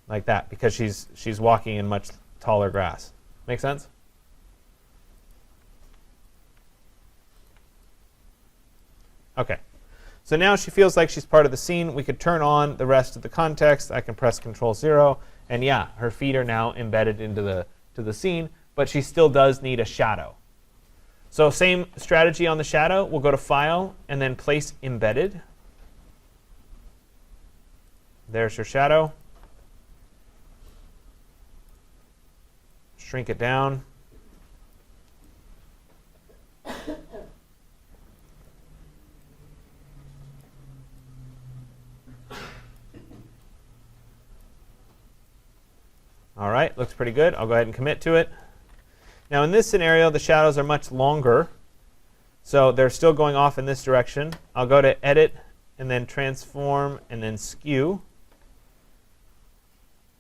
like that, because she's walking in much taller grass. Make sense? Okay. So now she feels like she's part of the scene. We could turn on the rest of the context. I can press Control-0, and yeah, her feet are now embedded into the scene, but she still does need a shadow. So same strategy on the shadow. We'll go to File and then Place Embedded. There's her shadow. Shrink it down. All right, looks pretty good. I'll go ahead and commit to it. Now in this scenario, the shadows are much longer, so they're still going off in this direction. I'll go to Edit, and then Transform, and then Skew.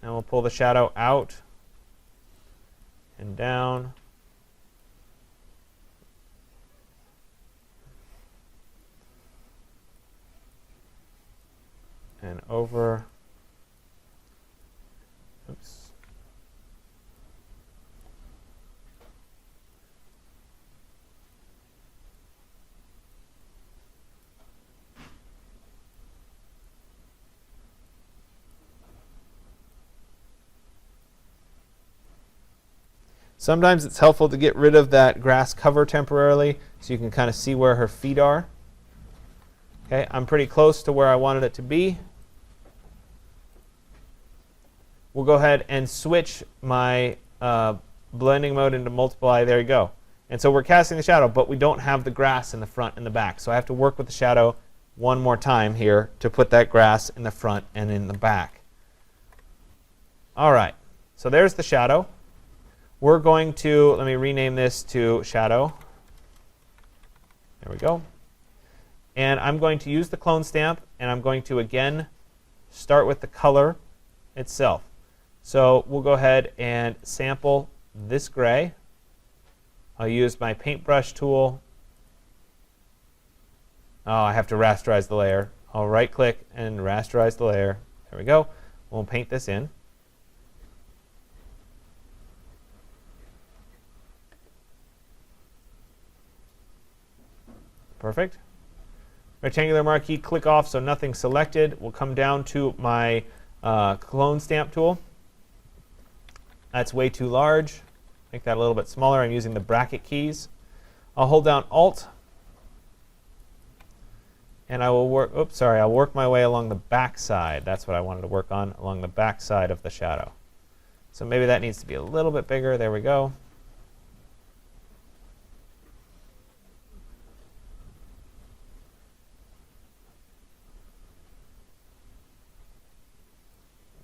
And we'll pull the shadow out and down. And over. Oops. Sometimes it's helpful to get rid of that grass cover temporarily so you can kind of see where her feet are. Okay, I'm pretty close to where I wanted it to be. We'll go ahead and switch my blending mode into multiply. There you go. And so we're casting the shadow, but we don't have the grass in the front and the back. So I have to work with the shadow one more time here to put that grass in the front and in the back. All right, so there's the shadow. We're going to, let me rename this to shadow. There we go. And I'm going to use the clone stamp, and I'm going to again start with the color itself. So we'll go ahead and sample this gray. I'll use my paintbrush tool. Oh, I have to rasterize the layer. I'll right click and rasterize the layer. There we go. We'll paint this in. Perfect. Rectangular marquee, click off so nothing's selected. We'll come down to my clone stamp tool. That's way too large. Make that a little bit smaller. I'm using the bracket keys. I'll hold down Alt, and I will work. Oops, sorry. I'll work my way along the back side. That's what I wanted to work on, along the back side of the shadow. So maybe that needs to be a little bit bigger. There we go.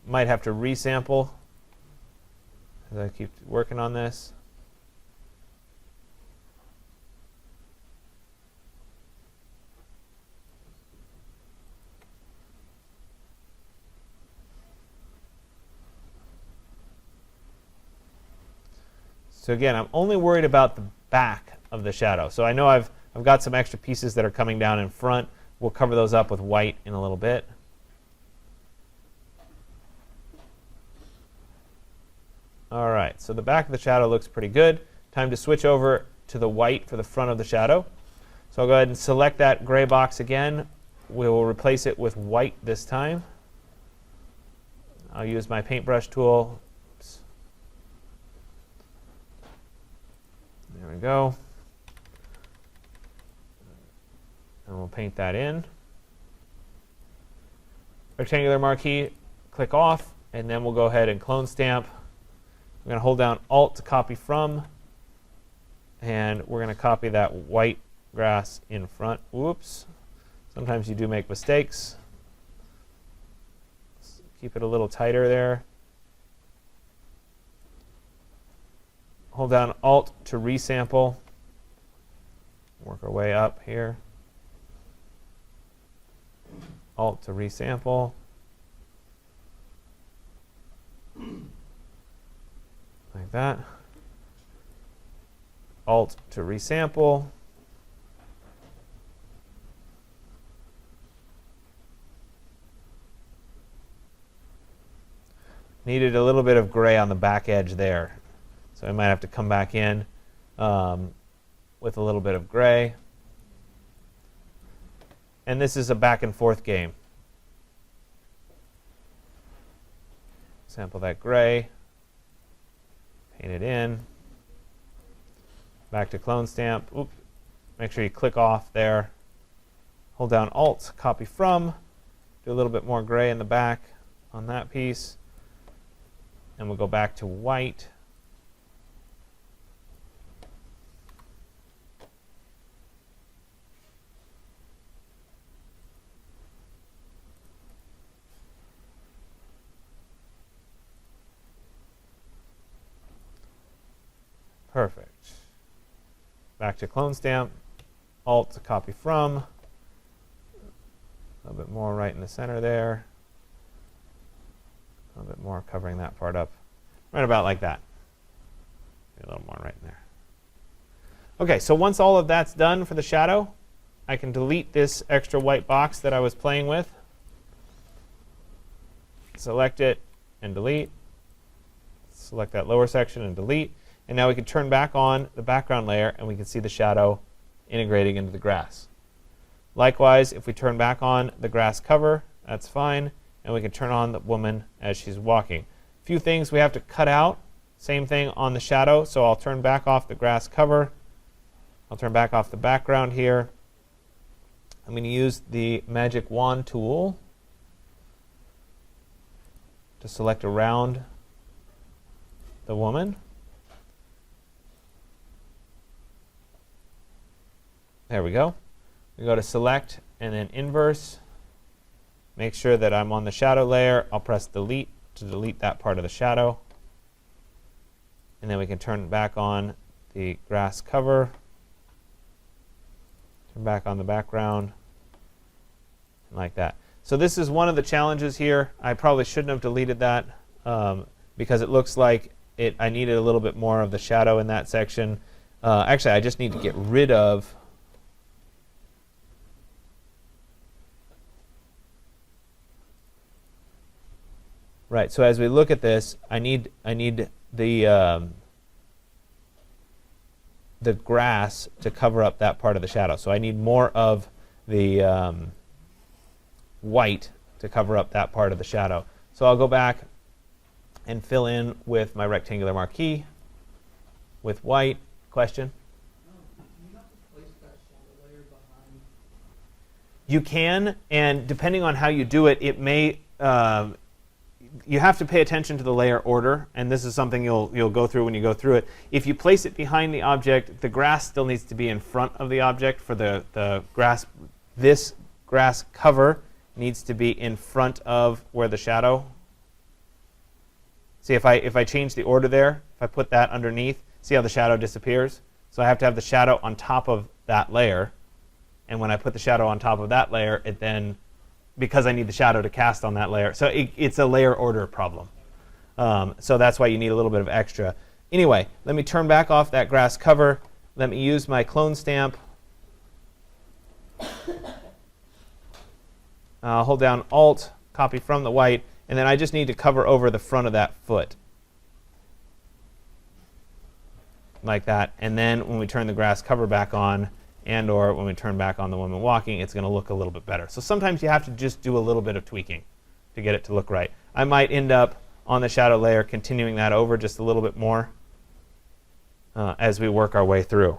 Might have to resample as I keep working on this. So again, I'm only worried about the back of the shadow. So I know I've got some extra pieces that are coming down in front. We'll cover those up with white in a little bit. All right, so the back of the shadow looks pretty good. Time to switch over to the white for the front of the shadow. So I'll go ahead and select that gray box again. We will replace it with white this time. I'll use my paintbrush tool. Oops. There we go. And we'll paint that in. Rectangular marquee, click off, and then we'll go ahead and clone stamp. I'm going to hold down Alt to copy from, and we're going to copy that white grass in front. Whoops. Sometimes you do make mistakes. Let's keep it a little tighter there. Hold down Alt to resample. Work our way up here. Alt to resample. Like that. Alt to resample. Needed a little bit of gray on the back edge there. So I might have to come back in with a little bit of gray. And this is a back and forth game. Sample that gray. Paint it in. Back to clone stamp. Oop. Make sure you click off there. Hold down Alt, copy from. Do a little bit more gray in the back on that piece. And we'll go back to white. Perfect. Back to clone stamp. Alt to copy from. A little bit more right in the center there. A little bit more covering that part up. Right about like that. A little more right in there. OK, so once all of that's done for the shadow, I can delete this extra white box that I was playing with. Select it and delete. Select that lower section and delete. And now we can turn back on the background layer, and we can see the shadow integrating into the grass. Likewise, if we turn back on the grass cover, that's fine. And we can turn on the woman as she's walking. A few things we have to cut out. Same thing on the shadow. So I'll turn back off the grass cover. I'll turn back off the background here. I'm going to use the magic wand tool to select around the woman. There we go. We go to select and then inverse. Make sure that I'm on the shadow layer. I'll press delete to delete that part of the shadow. And then we can turn back on the grass cover. Turn back on the background. Like that. So this is one of the challenges here. I probably shouldn't have deleted that because it looks like I needed a little bit more of the shadow in that section. Actually, I just need to get rid of right. So as we look at this, I need the grass to cover up that part of the shadow. So I need more of the white to cover up that part of the shadow. So I'll go back and fill in with my rectangular marquee with white. Question? Do you have to place that shadow layer behind? You can, and depending on how you do it, it may. You have to pay attention to the layer order, and this is something you'll go through when you go through it. If you place it behind the object, the grass still needs to be in front of the object for the grass. This grass cover needs to be in front of where the shadow. See, if I change the order there, if I put that underneath, see how the shadow disappears? So I have to have the shadow on top of that layer. And when I put the shadow on top of that layer, it then, because I need the shadow to cast on that layer. So it's a layer order problem. So that's why you need a little bit of extra. Anyway, let me turn back off that grass cover. Let me use my clone stamp. I'll hold down Alt, copy from the white, and then I just need to cover over the front of that foot. Like that. And then when we turn the grass cover back on, and or when we turn back on the woman walking, it's going to look a little bit better. So sometimes you have to just do a little bit of tweaking to get it to look right. I might end up on the shadow layer continuing that over just a little bit more as we work our way through.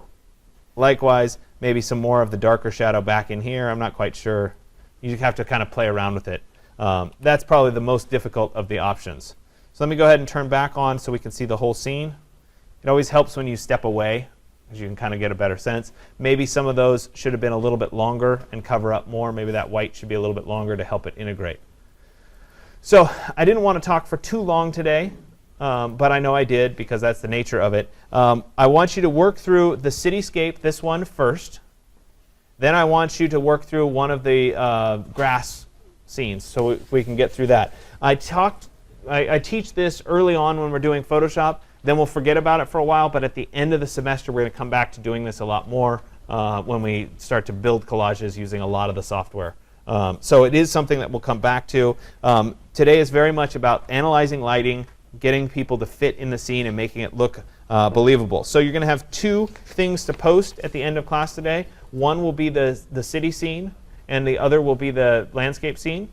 Likewise, maybe some more of the darker shadow back in here. I'm not quite sure. You have to kind of play around with it. That's probably the most difficult of the options. So let me go ahead and turn back on so we can see the whole scene. It always helps when you step away, because you can kind of get a better sense. Maybe some of those should have been a little bit longer and cover up more. Maybe that white should be a little bit longer to help it integrate. So I didn't want to talk for too long today, but I know I did because that's the nature of it. I want you to work through the cityscape, this one first. Then I want you to work through one of the grass scenes so we can get through that. I teach this early on when we're doing Photoshop. Then we'll forget about it for a while, but at the end of the semester, we're going to come back to doing this a lot more when we start to build collages using a lot of the software. So it is something that we'll come back to. Today is very much about analyzing lighting, getting people to fit in the scene, and making it look believable. So you're going to have two things to post at the end of class today. One will be the city scene, and the other will be the landscape scene.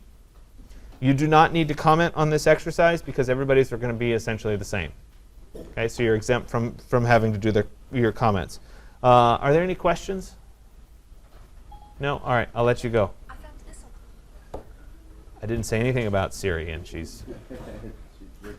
You do not need to comment on this exercise because everybody's are going to be essentially the same. Okay, so you're exempt from having to do your comments. Are there any questions? No? All right, I'll let you go. I found this one. I didn't say anything about Siri, and she's... She's